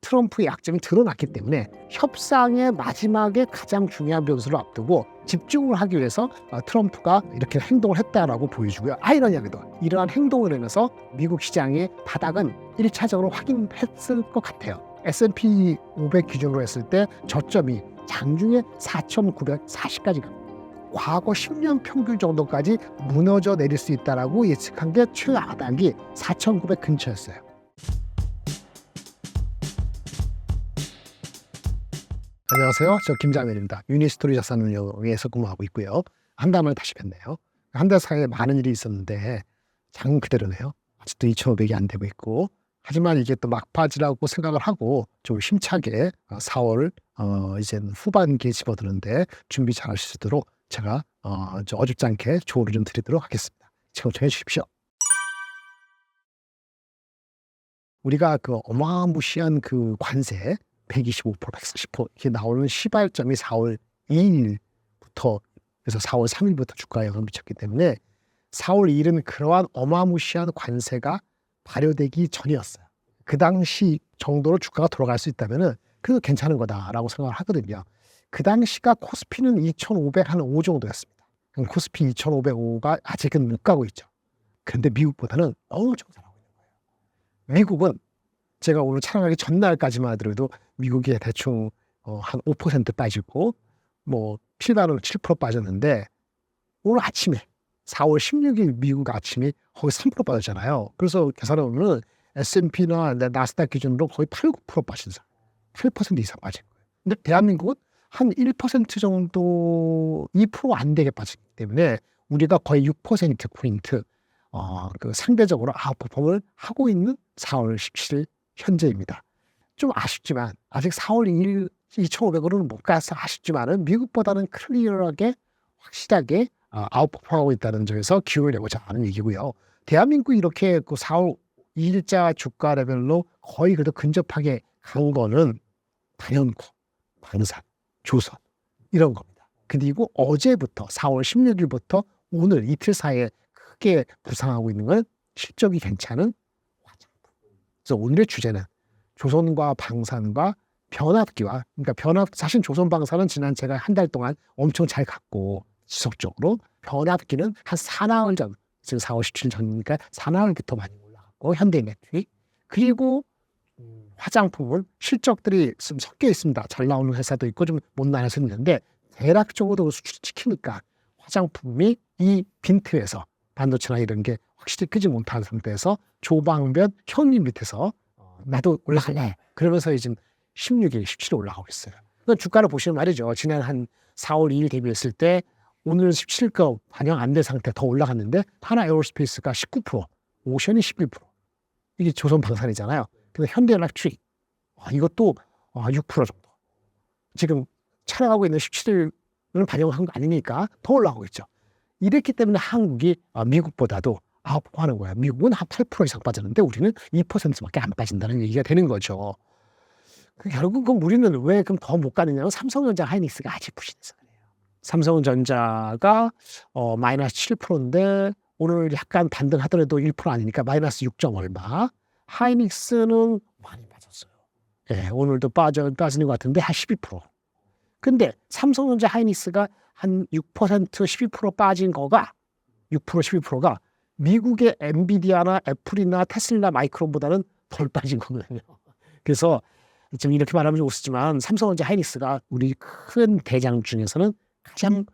트럼프의 약점이 드러났기 때문에 협상의 마지막에 가장 중요한 변수를 앞두고 집중을 하기 위해서 트럼프가 이렇게 행동을 했다라고 보여주고요. 아이러니하게도 이러한 행동을 하면서 미국 시장의 바닥은 1차적으로 확인했을 것 같아요. S&P 500 기준으로 했을 때 저점이 장중에 4,940까지 갑니다. 과거 10년 평균 정도까지 무너져 내릴 수 있다라고 예측한 게 최하단이 4,900 근처였어요. 안녕하세요. 저 김장현입니다. 유니스토리 자산운용에서 근무하고 있고요. 한 달 만에 다시 뵀네요. 한 달 사이에 많은 일이 있었는데 장 그대로네요. 아직도 2,500이 안 되고 있고, 하지만 이게 또 막바지라고 생각을 하고 좀 힘차게 4월 이제 후반기에 집어드는데 준비 잘 하실 수 있도록 제가 어줍지 않게 조언을 좀 드리도록 하겠습니다. 청취해 주십시오. 우리가 그 어마무시한 그 관세 125%, 140% 이렇게 나오는 시발점이 4월 2일부터 그래서 4월 3일부터 주가에 영향을 미쳤기 때문에 4월 2일은 그러한 어마무시한 관세가 발효되기 전이었어요. 그 당시 정도로 주가가 돌아갈 수 있다면은 그래도 괜찮은 거다라고 생각을 하거든요. 그 당시가 코스피는 2,505 정도였습니다. 코스피 2,505가 아직은 못 가고 있죠. 그런데 미국보다는 엄청 잘하고 있는 거예요. 미국은 제가 오늘 촬영하기 전날까지만 하더라도 미국이 대충 한 5% 빠지고 뭐 필바는 7% 빠졌는데 오늘 아침에 4월 16일 미국 아침이 거의 3% 빠졌잖아요. 그래서 계산해 보면 S&P나 나스닥 기준으로 거의 8, 9% 빠진 상 8% 이상 빠진 거예요. 근데 대한민국은 한 1% 정도 2% 안 되게 빠지기 때문에 우리가 거의 6%포인트 그 상대적으로 아웃퍼폼을 하고 있는 4월 17일 현재입니다. 좀 아쉽지만 아직 4월 2일 2,500으로는 못 가서 아쉽지만은 미국보다는 클리어하게 확실하게 아웃퍼폼하고 있다는 점에서 기운을 내고자 하는 얘기고요. 대한민국이 이렇게 그 4월 2일자 주가 레벨로 거의 그래도 근접하게 간 거는 단연코, 방산, 조선 이런 겁니다. 그리고 어제부터 4월 16일부터 오늘 이틀 사이에 크게 부상하고 있는 건 실적이 괜찮은 화장품. 그래서 오늘의 주제는 조선과 방산과 변압기와 그러니까 사실 조선 방산은 지난 제가 한 달 동안 엄청 잘 갔고 지속적으로 변압기는 한 4나흘 전 지금 4월 17일 전이니까 4나흘부터 많이 올라갔고 현대일렉트릭 그리고 화장품은 실적들이 좀 섞여 있습니다. 잘 나오는 회사도 있고 좀 못 나는 회사도 있는데 대략적으로 수출시키니까 화장품이 이 빈틈에서 반도체나 이런 게 확실히 끄지 못하는 상태에서 조방변 형님 밑에서 나도 올라갈래. 그러면서 이제 16일, 17일 올라가고 있어요. 그러니까 주가를 보시면 말이죠. 지난 한 4월 2일 대비했을 때 오늘 17가 반영 안 된 상태 더 올라갔는데 하나 에어로스페이스가 19%, 오션이 11%. 이게 조선 방산이잖아요. 근데 현대일렉트릭 이것도 6% 정도. 지금 촬영하고 있는 17일은 반영한 거 아니니까 더 올라가고 있죠. 이랬기 때문에 한국이 미국보다도 아웃하는 거야. 미국은 한 8% 이상 빠졌는데 우리는 2%밖에 안 빠진다는 얘기가 되는 거죠. 결국은 우리는 왜 그럼 더 못 가느냐면 삼성전자 하이닉스가 아직 부진해서 그래요. 삼성전자가 마이너스 7%인데 오늘 약간 반등하더라도 1% 아니니까 마이너스 6점 얼마. 하이닉스는 많이 빠졌어요. 예, 오늘도 빠지는 것 같은데 한 12%. 근데 삼성전자 하이닉스가 한 6%, 12% 빠진 거가 6%, 12%가 미국의 엔비디아나 애플이나 테슬라, 마이크론보다는 덜 빠진 거거든요. 그래서 지금 이렇게 말하면 좀 웃지만 삼성전자 하이닉스가 우리 큰 대장 중에서는 가장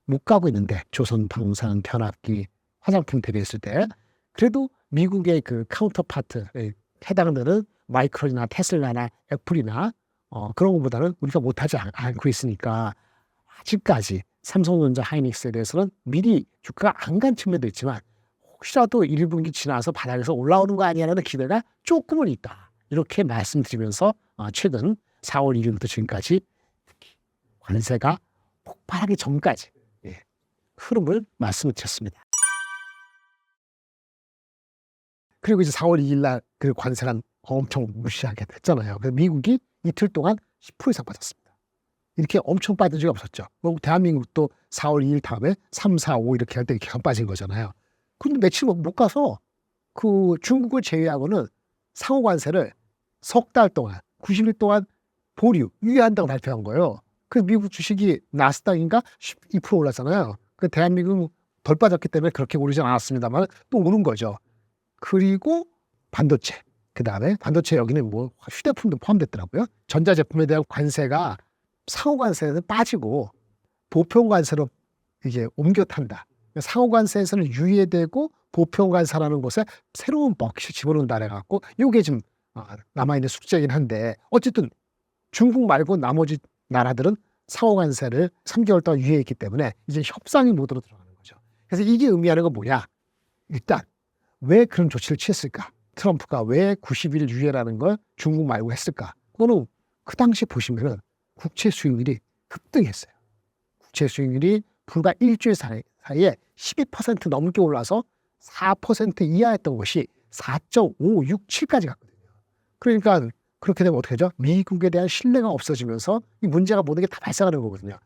못 가고 있는데 조선 방산, 변압기, 화장품 대비했을 때 그래도 미국의 그 카운터파트에 해당되는 마이크론이나 테슬라나 애플이나 그런 것보다는 우리가 못하지 않고 있으니까 아직까지 삼성전자 하이닉스에 대해서는 미리 주가가 안 간 측면도 있지만 혹시라도 1분기 지나서 바닥에서 올라오는 거 아니냐는 기대가 조금은 있다. 이렇게 말씀드리면서 최근 4월 1일부터 지금까지 특히 관세가 폭발하기 전까지 흐름을 말씀을 드렸습니다. 그리고 이제 4월 2일 날 그 관세가 엄청 무시하게 됐잖아요. 그래서 미국이 이틀 동안 10% 이상 빠졌습니다. 이렇게 엄청 빠진 적이 없었죠. 대한민국도 4월 2일 다음에 3, 4, 5 이렇게 할 때 이렇게 빠진 거잖아요. 근데 며칠 못 가서 그 중국을 제외하고는 상호 관세를 석 달 동안 90일 동안 보류, 유예한다고 발표한 거예요. 그 미국 주식이 나스닥인가 12% 올랐잖아요. 그 대한민국은 덜 빠졌기 때문에 그렇게 오르진 않았습니다만 또 오른 거죠. 그리고 반도체. 그 다음에 반도체 여기는 뭐 휴대폰도 포함됐더라고요. 전자제품에 대한 관세가 상호관세는 빠지고 보편관세로 이제 옮겨 탄다. 상호관세에서는 유예되고 보편관세라는 곳에 새로운 몫이 집어넣는다 해갖고 이게 좀 남아있는 숙제이긴 한데 어쨌든 중국 말고 나머지 나라들은 상호관세를 3개월 동안 유예했기 때문에 이제 협상의 모드로 들어가는 거죠. 그래서 이게 의미하는 건 뭐냐? 일단 왜 그런 조치를 취했을까? 트럼프가 왜 90일 유예라는 걸 중국 말고 했을까? 그거는 그 당시 보시면은 국채 수익률이 급등했어요. 국채 수익률이 불과 일주일 사이에 12% 넘게 올라서 4% 이하였던 것이 4.567까지 갔거든요. 그러니까 그렇게 되면 어떻게 되죠? 미국에 대한 신뢰가 없어지면서 이 문제가 모든 게 다 발생하는 거거든요.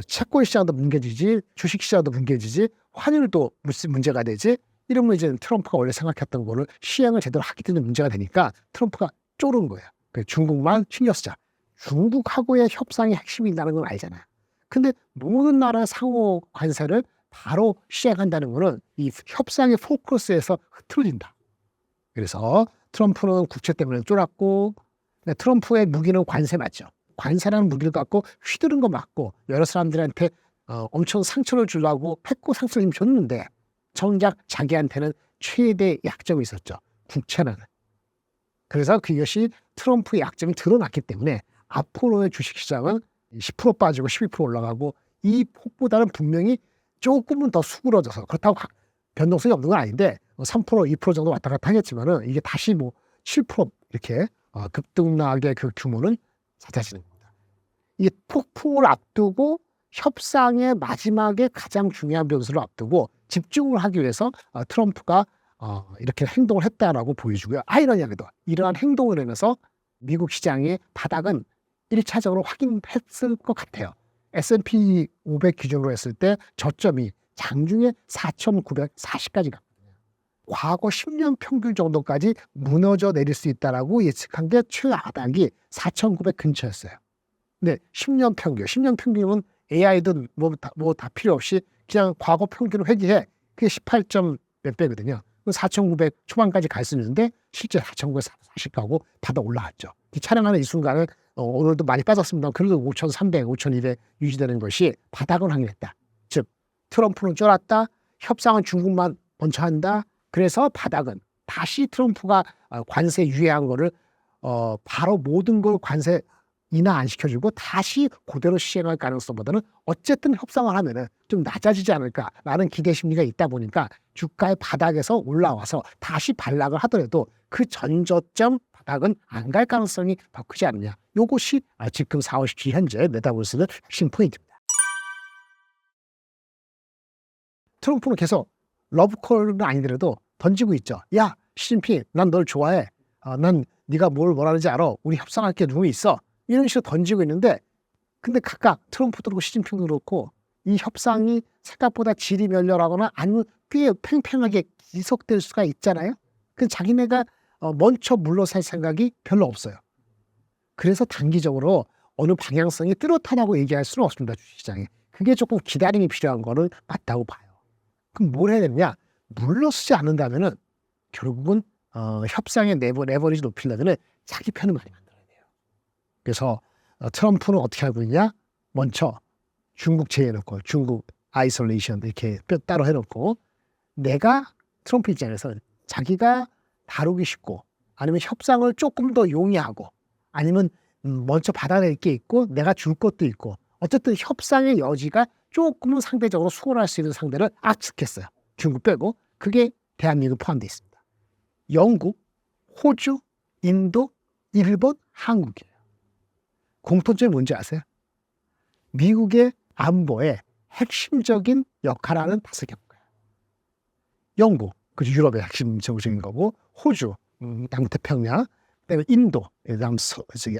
채권 시장도 뭉개지지, 주식 시장도 뭉개지지, 환율도 문제가 되지. 이러면 이제 트럼프가 원래 생각했던 거를 시행을 제대로 하기 때문에 문제가 되니까 트럼프가 쪼른 거예요. 중국만 신경 쓰자. 중국하고의 협상이 핵심이 있다는 건 알잖아요. 근데 모든 나라의 상호 관세를 바로 시행한다는 거는 이 협상의 포커스에서 흐트러진다. 그래서 트럼프는 국채 때문에 쫄았고 트럼프의 무기는 관세 맞죠. 관세라는 무기를 갖고 휘두른 거 맞고 여러 사람들한테 엄청 상처를 주려고 패고 상처를 줬는데 정작 자기한테는 최대 약점이 있었죠. 국채라는. 그래서 그것이 트럼프의 약점이 드러났기 때문에 앞으로의 주식시장은 10% 빠지고 12% 올라가고 이 폭보다는 분명히 조금은 더 수그러져서 그렇다고 변동성이 없는 건 아닌데 3% 2% 정도 왔다 갔다 하겠지만은 이게 다시 뭐 7% 이렇게 급등락의 그 규모는 잦아지는 겁니다. 이게 폭풍을 앞두고 협상의 마지막에 가장 중요한 변수를 앞두고 집중을 하기 위해서 트럼프가 이렇게 행동을 했다라고 보여주고요. 아이러니하게도 이러한 행동을 하면서 미국 시장의 바닥은 1차적으로 확인했을 것 같아요. S&P 500 기준으로 했을 때 저점이 장중에 4,940까지 갔거든요. 과거 10년 평균 정도까지 무너져 내릴 수 있다라고 예측한 게 최하단이 4,900 근처였어요. 근데 10년 평균이면 AI든 뭐 다 필요 없이 그냥 과거 평균을 회귀해. 그게 18점 몇 배거든요. 4,900 초반까지 갈 수 있는데 실제 4,940 가고 바닥 올라왔죠. 촬영하는 이 순간은 오늘도 많이 빠졌습니다. 그래도 5,300, 5,200 유지되는 것이 바닥을 확인했다. 즉 트럼프는 쫄았다. 협상은 중국만 먼저 한다. 그래서 바닥은 다시 트럼프가 관세 유예한 거를 바로 모든 걸 관세 인하 안 시켜주고 다시 그대로 시행할 가능성보다는 어쨌든 협상을 하면은 좀 낮아지지 않을까라는 기대 심리가 있다 보니까 주가의 바닥에서 올라와서 다시 반락을 하더라도 그 전저점 바닥은 안 갈 가능성이 더 크지 않느냐. 이것이 지금 4월 17일 현재 메타버스의 핵심 포인트입니다. 트럼프는 계속 러브콜은 아니더라도 던지고 있죠. 야, 시진핑, 난 널 좋아해. 난 네가 뭘 원하는지 알아. 우리 협상할 게 누구 있어. 이런 식으로 던지고 있는데 근데 각각 트럼프도 그렇고 시진핑도 그렇고 이 협상이 생각보다 질이 멸렬하거나 아니면 꽤 팽팽하게 지속될 수가 있잖아요. 그 자기네가 먼저 물러설 생각이 별로 없어요. 그래서 단기적으로 어느 방향성이 뚜렷하다고 얘기할 수는 없습니다. 주식시장에. 그게 조금 기다림이 필요한 거는 맞다고 봐요. 그럼 뭘 해야 되느냐? 물러서지 않는다면은 결국은 협상의 레버리지 높이려면 자기 편을 많이 만들어야 돼요. 그래서 트럼프는 어떻게 하고 있냐? 먼저 중국 제외해놓고 중국 아이솔레이션 이렇게 따로 해놓고 내가 트럼프 입장에서 자기가 다루기 쉽고 아니면 협상을 조금 더 용이하고 아니면 먼저 받아낼 게 있고 내가 줄 것도 있고 어쨌든 협상의 여지가 조금은 상대적으로 수월할 수 있는 상대를 악측했어요. 중국 빼고 그게 대한민국 포함되어 있습니다. 영국, 호주, 인도, 일본, 한국이에요. 공통점이 뭔지 아세요? 미국의 안보에 핵심적인 역할을 하는 5개 국가예요. 영국, 그 유럽의 핵심적인 거고, 호주, 남태평양, 그다음에 인도, 그다음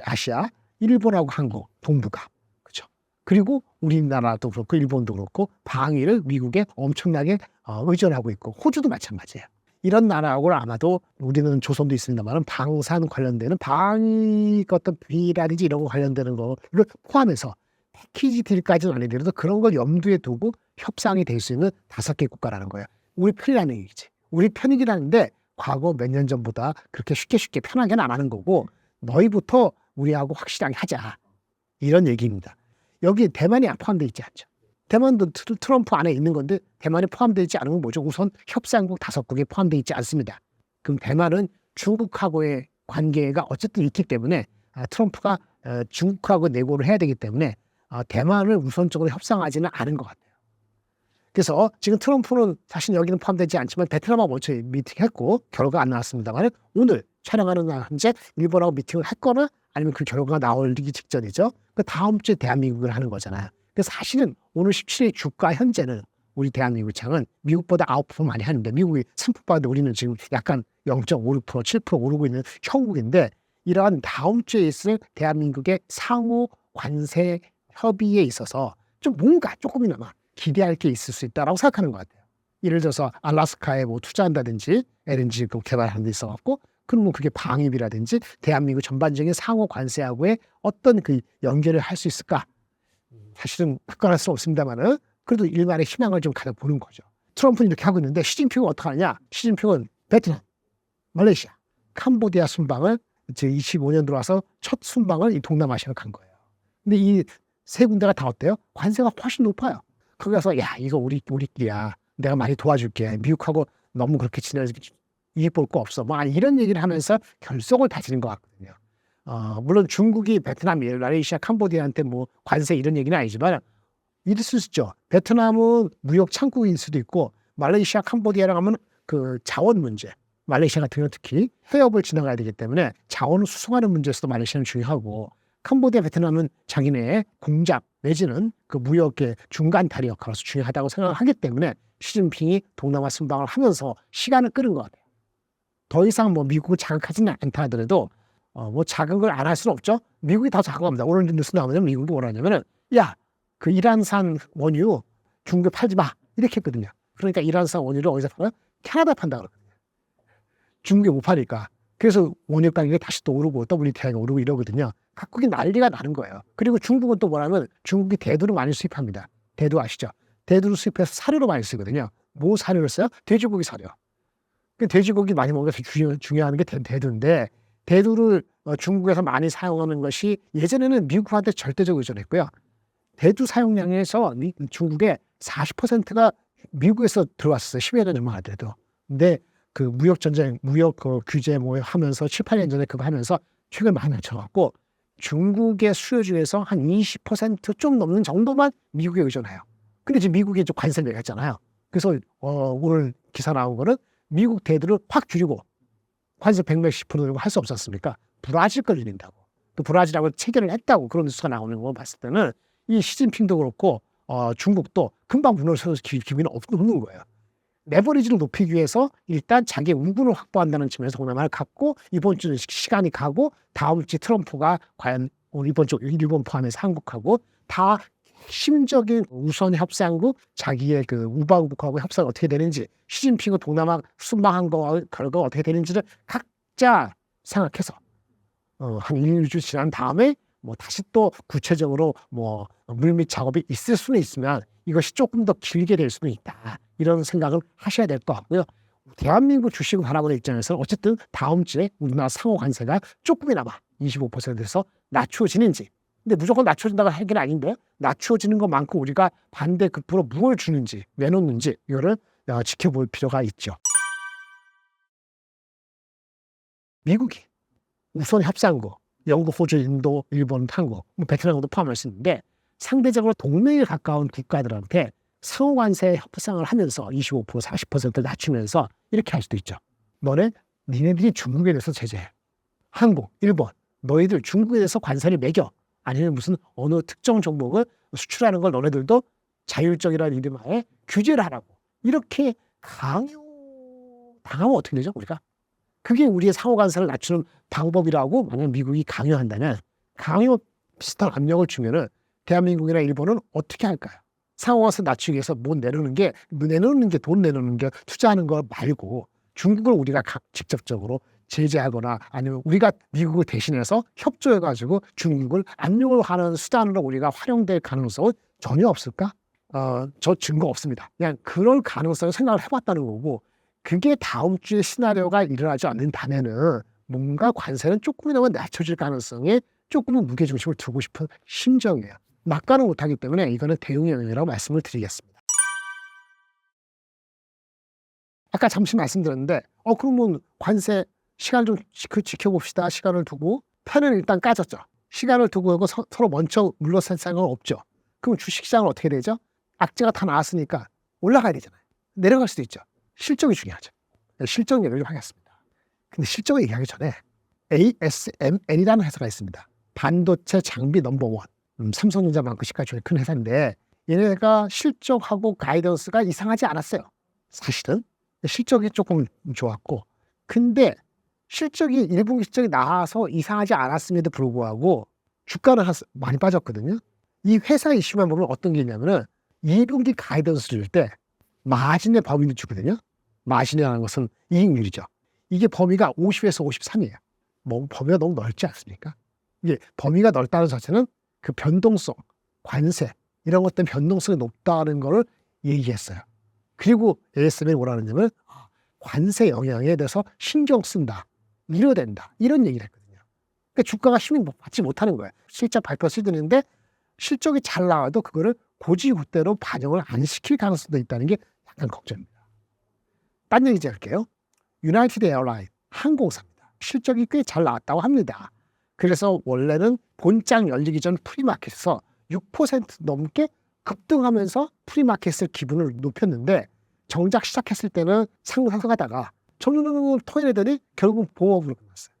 아시아, 일본하고 한국, 동북아, 그렇죠. 그리고 우리나라도 그렇고 일본도 그렇고 방위를 미국에 엄청나게 의존하고 있고 호주도 마찬가지예요. 이런 나라하고는 아마도 우리는 조선도 있습니다만 방산 관련되는 방위 어떤 비라든지 이런 거 관련되는 거를 포함해서 패키지 딜까지는 아니더라도 그런 걸 염두에 두고 협상이 될 수 있는 5개 국가라는 거예요. 우리 편이라는 얘기지. 우리 편이긴 한데 과거 몇 년 전보다 그렇게 쉽게 편하게는 안 하는 거고 너희부터 우리하고 확실하게 하자. 이런 얘기입니다. 여기 대만이 포함되어 있지 않죠. 대만도 트럼프 안에 있는 건데 대만이 포함되어 있지 않은 건 뭐죠? 우선 협상국 5국에 포함되어 있지 않습니다. 그럼 대만은 중국하고의 관계가 어쨌든 있기 때문에 트럼프가 중국하고 내고를 해야 되기 때문에 대만을 우선적으로 협상하지는 않은 것 같아요. 그래서 지금 트럼프는 사실 여기는 포함되지 않지만 베트남하고 먼저 미팅했고 결과가 안 나왔습니다만 오늘 촬영하는 날 현재 일본하고 미팅을 했거나 아니면 그 결과가 나오기 직전이죠. 그 다음 주에 대한민국을 하는 거잖아요. 그래서 사실은 오늘 17일 주가 현재는 우리 대한민국 장은 미국보다 9% 많이 하는데 미국이 3%인데 우리는 지금 약간 0.56%, 7% 오르고 있는 형국인데 이러한 다음 주에 있을 대한민국의 상호 관세 협의에 있어서 좀 뭔가 조금이나마 기대할 게 있을 수 있다라고 생각하는 것 같아요. 예를 들어서 알래스카에 뭐 투자한다든지 LNG 개발하는 데 있어갖고 그러면 그게 방위비라든지 대한민국 전반적인 상호 관세하고의 어떤 그 연결을 할 수 있을까? 사실은 확관할 수는 없습니다만은 그래도 일말의 희망을 좀 가져보는 거죠. 트럼프는 이렇게 하고 있는데 시진핑은 어떻게 하느냐? 시진핑은 베트남, 말레이시아, 캄보디아 순방을 이제 25년 들어와서 첫 순방을 이 동남아시아로 간 거예요. 근데 이 세 군데가 다 어때요? 관세가 훨씬 높아요. 거기 가서 야 이거 우리끼리야. 내가 많이 도와줄게. 미국하고 너무 그렇게 지내서 이익 볼 거 없어. 뭐 이런 얘기를 하면서 결속을 다지는 것 같거든요. 물론 중국이 베트남, 말레이시아, 캄보디아한테 뭐 관세 이런 얘기는 아니지만 이럴 수 있죠. 베트남은 무역 창구일 수도 있고 말레이시아, 캄보디아랑 하면 그 자원 문제. 말레이시아 같은 경우는 특히 해협을 지나가야 되기 때문에 자원을 수송하는 문제에서도 말레이시아는 중요하고 캄보디아, 베트남은 자기네의 공작 내지는 그 무역의 중간 다리 역할로서 중요하다고 생각하기 때문에 시진핑이 동남아 순방을 하면서 시간을 끄는 것 같아요. 더 이상 뭐 미국을 자극하지는 않다 하더라도 뭐 자극을 안 할 수는 없죠. 미국이 더 자극합니다. 오늘 뉴스 나오면 미국이 뭐라냐면은 야, 그 이란산 원유 중국에 팔지 마 이렇게 했거든요. 그러니까 이란산 원유를 어디서 팔아요? 캐나다 판다 그러거든요. 중국에 못 파니까. 그래서 원유 가격이 다시 또 오르고 WTI가 오르고 이러거든요. 각국이 난리가 나는 거예요. 그리고 중국은 또 뭐냐면 중국이 대두를 많이 수입합니다. 대두 아시죠? 대두를 수입해서 사료로 많이 쓰거든요. 뭐 사료를 써요? 돼지고기 사료. 돼지고기 많이 먹는 게 중요한 게 대두인데 대두를 중국에서 많이 사용하는 것이 예전에는 미국한테 절대적으로 의존했고요. 대두 사용량에서 중국의 40%가 미국에서 들어왔었어요. 10여 년 전만 하더라도. 근데 그 무역 전쟁, 무역 규제 뭐 하면서 7, 8년 전에 그거 하면서 최근 많이 낮춰갖고 중국의 수요 중에서 한 20% 좀 넘는 정도만 미국에 의존해요. 근데 지금 미국이 좀 관세를 매겼잖아요. 그래서 오늘 기사 나온 거는 미국 대두를 확 줄이고 관세 100몇십 % 들고 할 수 없었습니까? 브라질 걸 줄인다고. 또 브라질하고 체결을 했다고 그런 뉴스가 나오는 거 봤을 때는 이 시진핑도 그렇고 중국도 금방 무너져서 기분이 없는 거예요. 레버리지를 높이기 위해서 일단 자기의 우군을 확보한다는 측면에서 동남아를 갖고 이번 주 시간이 가고 다음 주 트럼프가 과연 이번 주 일본 포함해서 한국하고 다 핵심적인 우선 협상국 자기의 그 우방국하고 협상이 어떻게 되는지 시진핑은 동남아 순방한 거 결과가 어떻게 되는지를 각자 생각해서 한 1, 2주 지난 다음에 뭐 다시 또 구체적으로 뭐 물밑 작업이 있을 수는 있으면 이것이 조금 더 길게 될 수는 있다. 이런 생각을 하셔야 될 것 같고요. 대한민국 주식을 바라보는 입장에서는 어쨌든 다음 주에 우리나라 상호 관세가 조금이나마 25%에서 낮춰지는지. 근데 무조건 낮춰진다고 할 게 아닌데 낮춰지는 것만큼 우리가 반대급부로 무엇을 주는지 내놓는지 이거를 지켜볼 필요가 있죠. 미국이 우선 협상국, 영국, 호주, 인도, 일본, 한국, 베트남도 포함할 수 있는데 상대적으로 동맹에 가까운 국가들한테 상호관세 협상을 하면서 25%, 40% 낮추면서 이렇게 할 수도 있죠. 니네들이 중국에 대해서 제재해. 한국, 일본, 너희들 중국에 대해서 관세를 매겨. 아니면 무슨 어느 특정 종목을 수출하는 걸 너네들도 자율적이라는 이름하에 규제를 하라고. 이렇게 강요당하면 어떻게 되죠, 우리가? 그게 우리의 상호관세를 낮추는 방법이라고 만약 미국이 강요한다면 강요 비슷한 압력을 주면은 대한민국이나 일본은 어떻게 할까요? 상호관세 낮추기 위해서 뭐 내놓는 게 돈 내놓는 게 투자하는 거 말고 중국을 우리가 직접적으로 제재하거나 아니면 우리가 미국을 대신해서 협조해가지고 중국을 압력을 하는 수단으로 우리가 활용될 가능성은 전혀 없을까? 저 증거 없습니다. 그냥 그럴 가능성을 생각을 해봤다는 거고, 그게 다음 주에 시나리오가 일어나지 않는다면은 뭔가 관세는 조금이나마 낮춰질 가능성에 조금은 무게중심을 두고 싶은 심정이에요. 막가는 못하기 때문에 이거는 대응의 영역이라고 말씀을 드리겠습니다. 아까 잠시 말씀드렸는데 그러면 관세 시간을 좀 지켜봅시다. 시간을 두고 펜은 일단 까졌죠. 시간을 두고 하고 서로 먼저 물러설 생각은 없죠. 그럼 주식시장은 어떻게 되죠? 악재가 다 나왔으니까 올라가야 되잖아요. 내려갈 수도 있죠. 실적이 중요하죠. 실적 얘기를 좀 하겠습니다. 근데 실적을 얘기하기 전에 ASML이라는 회사가 있습니다. 반도체 장비 넘버원. 삼성전자만큼 시가총액 큰 회사인데 얘네가 실적하고 가이던스가 이상하지 않았어요. 사실은 실적이 조금 좋았고, 근데 실적이 1분기 실적이 나와서 이상하지 않았음에도 불구하고 주가는 많이 빠졌거든요. 이 회사 이슈만 보면 어떤 게 있냐면은 2분기 가이던스를 줄 때 마진의 범위를 주거든요. 마진이라는 것은 이익률이죠. 이게 범위가 50에서 53이에요. 뭐 범위가 너무 넓지 않습니까? 이게 범위가 넓다는 자체는 그 변동성, 관세 이런 것 때문에 변동성이 높다는 거를 얘기했어요. 그리고 ASML이 뭐라는 점은 관세 영향에 대해서 신경 쓴다, 위로된다 이런 얘기를 했거든요. 그러니까 주가가 힘을 받지 못하는 거예요. 실적 발표 시즌인데 실적이 잘 나와도 그거를 고지고대로 반영을 안 시킬 가능성도 있다는 게 약간 걱정입니다. 딴 얘기 할게요. 유나이티드 에어라인 항공사입니다. 실적이 꽤 잘 나왔다고 합니다. 그래서 원래는 본장 열리기 전 프리마켓에서 6% 넘게 급등하면서 프리마켓의 기분을 높였는데 정작 시작했을 때는 상승하다가 점점 토해내더니 결국 보험으로 끝났어요.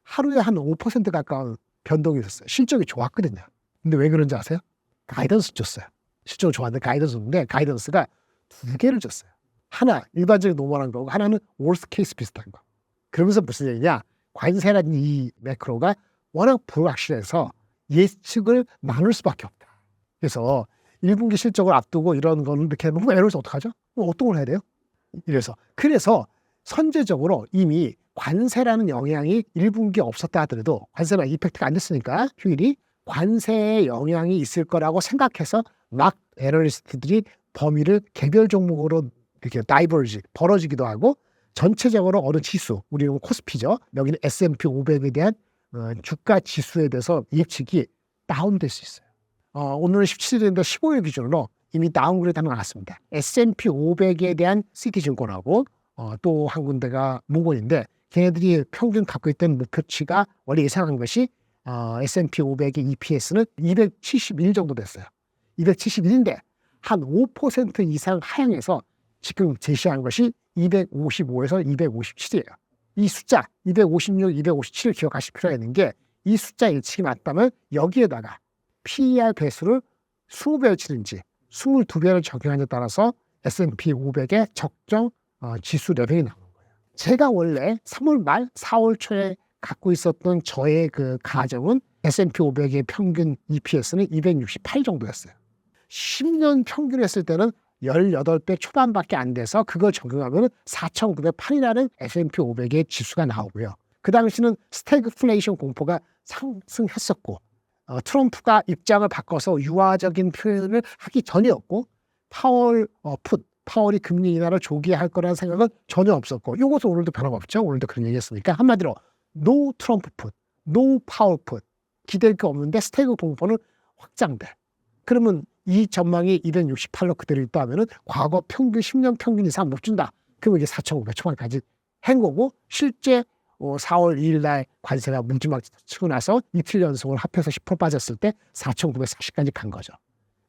하루에 한 5% 가까운 변동이 있었어요. 실적이 좋았거든요. 근데 왜 그런지 아세요? 가이던스 줬어요. 실적이 좋았는데 가이던스인데 가이던스가 두 개를 줬어요. 하나 일반적인 노멀한 거고 하나는 월스트 케이스 비슷한 거. 그러면서 무슨 얘기냐? 관세라는 이 매크로가 워낙 불확실해서 예측을 나눌 수밖에 없다. 그래서 1분기 실적을 앞두고 이런 거는 이렇게 너무 애로워서 어떡하죠? 어떤 걸 해야 돼요? 그래서 선제적으로 이미 관세라는 영향이 1분기에 없었다 하더라도 관세나 이펙트가 안 됐으니까 휴일이 관세의 영향이 있을 거라고 생각해서 막 애널리스트들이 범위를 개별 종목으로 이렇게 다이버지 벌어지기도 하고 전체적으로 어느 지수, 우리는 코스피죠. 여기는 S&P 500에 대한 주가 지수에 대해서 예측이 다운될 수 있어요. 오늘은 17일인데 15일 기준으로 이미 다운그레이드 하나 나왔습니다. S&P 500에 대한 시티증권하고 또 한 군데가 모건인데 걔네들이 평균 갖고 있던 목표치가 원래 예상한 것이 S&P 500의 EPS는 271 정도 됐어요. 271인데 한 5% 이상 하향해서 지금 제시한 것이 255에서 257이에요. 이 숫자 256, 257을 기억하실 필요가 있는 게 이 숫자 예측이 맞다면 여기에다가 PER 배수를 20배를 치는지 22배를 적용하냐에 따라서 S&P 500의 적정 지수 레벨이 나오는 거예요. 제가 원래 3월 말 4월 초에 갖고 있었던 저의 그 가정은 S&P 500의 평균 EPS는 268 정도였어요. 10년 평균 했을 때는 18배 초반밖에 안 돼서 그걸 적용하면 4,908이라는 S&P 500의 지수가 나오고요. 그 당시는 스태그플레이션 공포가 상승했었고 트럼프가 입장을 바꿔서 유화적인 표현을 하기 전이었고 파월이 금리 인하를 조기에 할 거라는 생각은 전혀 없었고 이것은 오늘도 변화가 없죠. 오늘도 그런 얘기했으니까 한마디로 노 트럼프 풋, 노 파월 풋 기댈 게 없는데 스태그 공포는 확장돼. 그러면 이 전망이 268로 그대로 있다면은 과거 평균 10년 평균 이상 못 준다. 그러면 이게 4,500 초반까지 한 거고 실제 4월 2일 날 관세가 뭉지막 치고 나서 이틀 연속을 합해서 10% 빠졌을 때 4,940까지 간 거죠.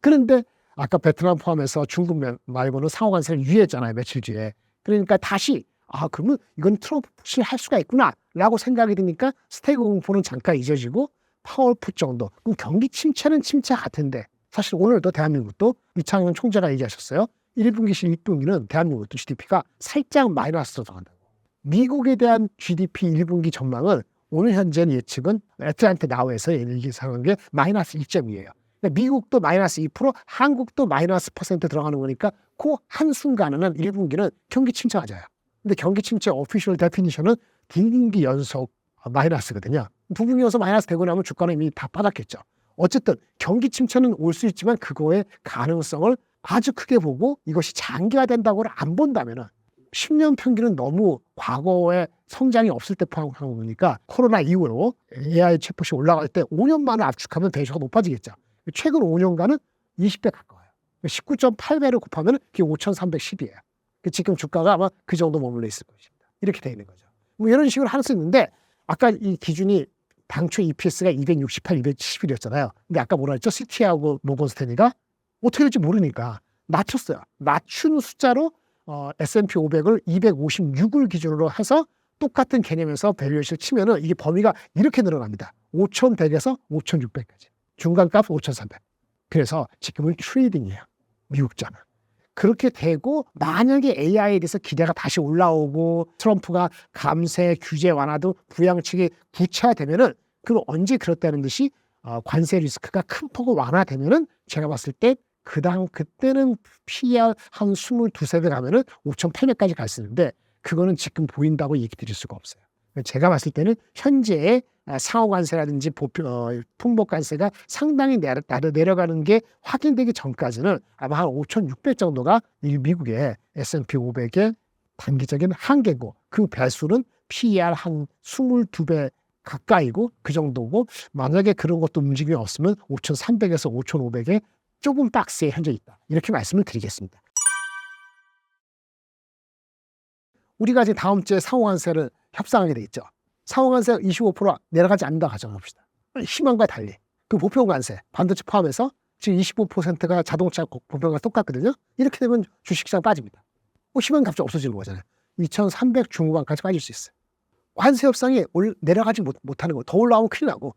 그런데 아까 베트남 포함해서 중국 말고는 상호 관세를 유예했잖아요. 며칠 뒤에. 그러니까 다시 그러면 이건 트럼프 푸시를 할 수가 있구나 라고 생각이 드니까 스태그 공포는 잠깐 잊어지고 파월 풋 정도. 그럼 경기 침체는 침체 같은데 사실 오늘도 대한민국도 이창용 총재가 얘기하셨어요. 1분기실 2분기는 대한민국도 GDP가 살짝 마이너스로 들어간다고. 미국에 대한 GDP 1분기 전망은 오늘 현재 예측은 애틀랜타 나우에서 얘기하는 게 마이너스 1.2예요. 미국도 마이너스 2%, 한국도 마이너스 % 들어가는 거니까 그 한순간에는 1분기는 경기 침체가 져요. 근데 경기 침체 오피셜 데피니션은 두 분기 연속 마이너스거든요. 두 분기 연속 마이너스 되고 나면 주가는 이미 다 빠졌겠죠. 어쨌든 경기 침체는 올 수 있지만 그거의 가능성을 아주 크게 보고 이것이 장기화된다고를 안 본다면은 10년 평균은 너무 과거에 성장이 없을 때 포함하는 거니까 코로나 이후로 AI 챗봇이 올라갈 때 5년만을 압축하면 배수가 높아지겠죠. 최근 5년간은 20배 가까워요. 19.8배를 곱하면 그게 5,310이에요. 지금 주가가 아마 그 정도 머물러 있을 것입니다. 이렇게 되어 있는 거죠. 뭐 이런 식으로 할 수 있는데 아까 이 기준이 당초 EPS가 268, 271이었잖아요. 근데 아까 뭐라 했죠? 시티하고 모건스탠리가 어떻게 될지 모르니까 낮췄어요. 낮춘 숫자로 S&P 500을 256을 기준으로 해서 똑같은 개념에서 밸류에이션을 치면은 이게 범위가 이렇게 늘어납니다. 5,100에서 5,600까지. 중간값 5,300. 그래서 지금은 트레이딩이에요. 미국자는. 그렇게 되고 만약에 AI에 대해서 기대가 다시 올라오고 트럼프가 감세 규제 완화도 부양책이 구체화되면은 그럼 언제 그렇다는 듯이 관세 리스크가 큰 폭으로 완화되면은 제가 봤을 때 그때는 PER 한 22, 3배 가면은 5,800까지 갈 수 있는데 그거는 지금 보인다고 얘기 드릴 수가 없어요. 제가 봤을 때는 현재의 상호관세라든지 품목관세가 상당히 내려가는 게 확인되기 전까지는 아마 한 5,600 정도가 미국의 S&P 500의 단기적인 한계고 그 배수는 PER 한 22배 가까이고 그 정도고 만약에 그런 것도 움직임이 없으면 5,300에서 5,500에 조금 박스에 현재 있다. 이렇게 말씀을 드리겠습니다. 우리가 이제 다음 주에 상호관세를 협상하게 돼 있죠. 상호관세 25% 내려가지 않는다 가정합시다. 희망과 달리 그 보편관세 반도체 포함해서 지금 25%가 자동차 보편과 똑같거든요. 이렇게 되면 주식시장 빠집니다. 희망 갑자기 없어지는 거잖아요. 2,300 중후반까지 빠질 수 있어요. 관세 협상이 내려가지 못하는 거. 더 올라오면 큰일 나고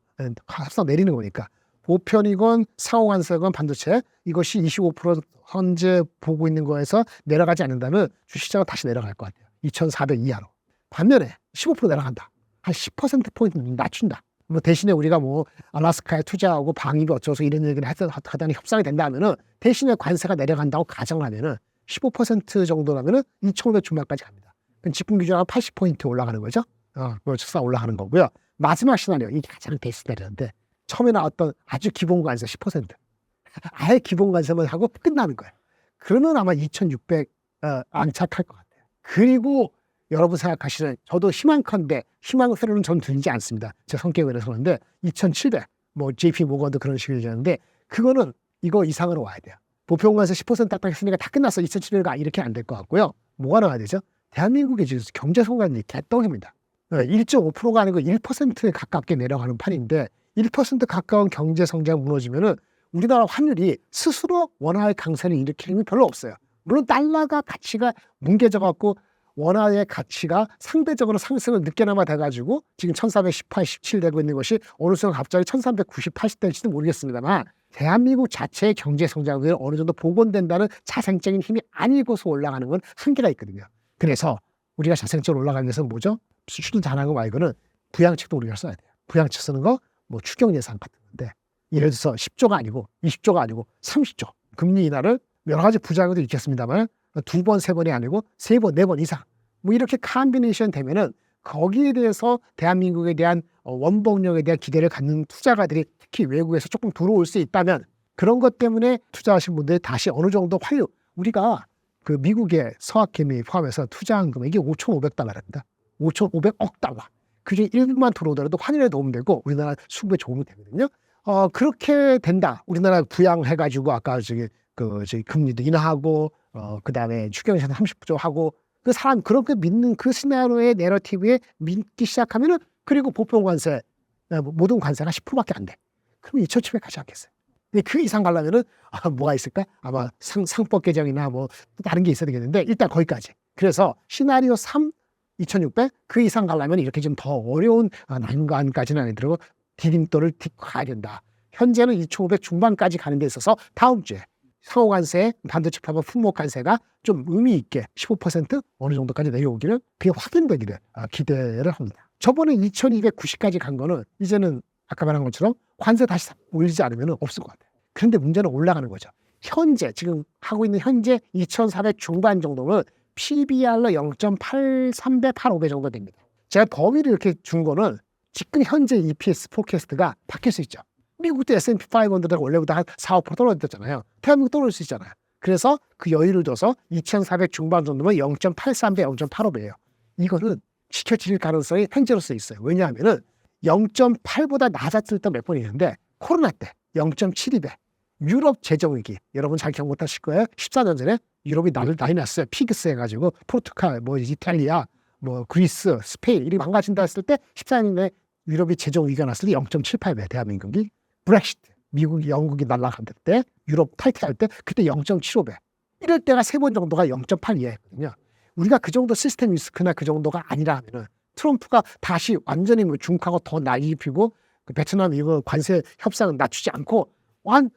협상 내리는 거니까. 보편이건 상호관세건 반도체 이것이 25% 현재 보고 있는 거에서 내려가지 않는다면 주식시장은 다시 내려갈 것 같아요. 2,400 이하로. 반면에 15% 내려간다. 한 10%포인트 낮춘다. 뭐 대신에 우리가 뭐 알래스카에 투자하고 방위비 어쩌서 이런 얘기를 하다니 협상이 된다 하면은 대신에 관세가 내려간다고 가정을 하면은 15% 정도라면은 2,500 중반까지 갑니다. 그럼 지금 기준으로 80포인트 올라가는 거죠. 그거 올라가는 거고요. 마지막 시나리오, 이게 가장 베스트 시나리오인데 처음에 나왔던 아주 기본 관세 10%. 아예 기본 관세만 하고 끝나는 거예요. 그러면 아마 2,600 안착할 것 같아요. 그리고 여러분 생각하시는 저도 희망컨대 희망세로는 전 들지 않습니다. 제 성격에 그래서 그런데 2,700 뭐 JP 모건도 그런 식으로 얘기하는데 그거는 이거 이상으로 와야 돼요. 보편관세 10% 딱딱했으니까 다 끝났어. 2,700가 이렇게 안 될 것 같고요. 뭐가 나와야 되죠? 대한민국의 지금 경제 성장률이 개떡입니다. 1.5%가 아니고 1%에 가깝게 내려가는 판인데 1% 가까운 경제 성장 무너지면은 우리나라 환율이 스스로 원화의 강세를 일으키는 게 별로 없어요. 물론 달러가 가치가 뭉개져 갖고 원화의 가치가 상대적으로 상승을 늦게나마 돼가지고 지금 1,418, 17 되고 있는 것이 어느 순간 갑자기 1,390, 80 될지도 모르겠습니다만 대한민국 자체의 경제 성장률이 어느 정도 복원된다는 자생적인 힘이 아니고서 올라가는 건 한계가 있거든요. 그래서 우리가 자생적으로 올라가는 것은 뭐죠? 수출 잘하는 거 말고는 부양책도 우리가 써야 돼요. 부양책 쓰는 거 뭐 추경 예산 같은 건데 예를 들어서 10조가 아니고 20조가 아니고 30조 금리 인하를 여러 가지 부작용도 있겠습니다만 2번, 3번이 아니고 3번, 4번 이상 뭐 이렇게 컴비네이션 되면은 거기에 대해서 대한민국에 대한 원복력에 대한 기대를 갖는 투자가들이 특히 외국에서 조금 들어올 수 있다면 그런 것 때문에 투자하신 분들이 다시 어느 정도 환류 우리가 그 미국의 서학개미 포함해서 투자한 금액이 5,500달러입니다. 5,500억 달러. 그중에 일부만 들어오더라도 환율에 도움되고 우리나라 수급에 도움이 되거든요. 그렇게 된다. 우리나라 부양해가지고 아까 저기 금리도 인하하고 그다음에 추경예산 30조 하고 그 사람 그렇게 믿는 그 시나리오의 내러티브에 믿기 시작하면은 그리고 보편관세 모든 관세가 10%밖에 안 돼. 그러면 2,700 가지 않겠어요. 근데 그 이상 가려면은 뭐가 있을까? 아마 상법 개정이나 뭐 다른 게 있어야 되겠는데 일단 거기까지. 그래서 시나리오 3 2,600 그 이상 가려면 이렇게 좀 더 어려운 난관까지는 아니더라도 디딤돌을 딛고 가야 된다. 현재는 2,500 중반까지 가는 데 있어서 다음 주에 상호관세, 반도체 파벌 품목관세가 좀 의미 있게 15% 어느 정도까지 내려오기를 그게 확인되기를 기대를 합니다. 저번에 2,290까지 간 거는 이제는 아까 말한 것처럼 관세 다시 올리지 않으면 없을 것 같아요. 그런데 문제는 올라가는 거죠. 현재 지금 하고 있는 현재 2,400 중반 정도는 PBR로 0.83배, 85배 정도 됩니다. 제가 범위를 이렇게 준 거는 지금 현재 EPS 포캐스트가 바뀔 수 있죠. 미국도 S&P 500가 원래보다 한 4, 5% 떨어졌잖아요. 대한민국 떨어질 수 있잖아요. 그래서 그 여유를 줘서 2,400 중반 정도면 0.83배, 0.85배예요. 이거는 지켜질 가능성이 현재로서 있어요. 왜냐하면은 0.8보다 낮았을 때 몇 번 있는데 코로나 때 0.72배. 유럽 재정위기 여러분 잘 기억 못하실 거예요. 14년 전에 유럽이 난리 났어요. 피그스 해가지고 포르투갈, 뭐 이탈리아, 뭐 그리스, 스페인 이렇게 망가진다 했을 때 14년에 유럽이 재정위기가 났을 때 0.78배 대한민국이. 브렉시트 미국이 영국이 날아갈 때 유럽 탈퇴할 때 그때 0.75배. 이럴 때가 3번 정도가 0.82거든요. 우리가 그 정도 시스템 리스크나 그 정도가 아니라 하면은 트럼프가 다시 완전히 뭐 중국하고 더 난리 피고 그 베트남 이거 관세 협상은 낮추지 않고 한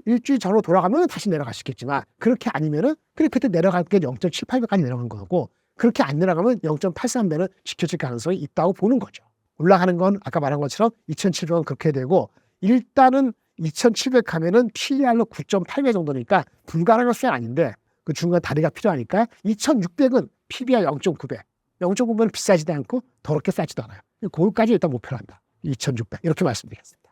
일주일 전으로 돌아가면 다시 내려갈 수 있겠지만 그렇게 아니면은 그때 내려갈 게 0.78배까지 내려간 거고 그렇게 안 내려가면 0.83배는 지켜질 가능성이 있다고 보는 거죠. 올라가는 건 아까 말한 것처럼 2,700원 그렇게 되고 일단은 2,700 가면은 PER로 9.8배 정도니까 불가능한 것은 아닌데 그 중간 다리가 필요하니까 2,600은 PBR 0.9배. 0.9배는 비싸지도 않고 더럽게 싸지도 않아요. 그거까지 일단 목표로 한다. 2,600 이렇게 말씀드리겠습니다.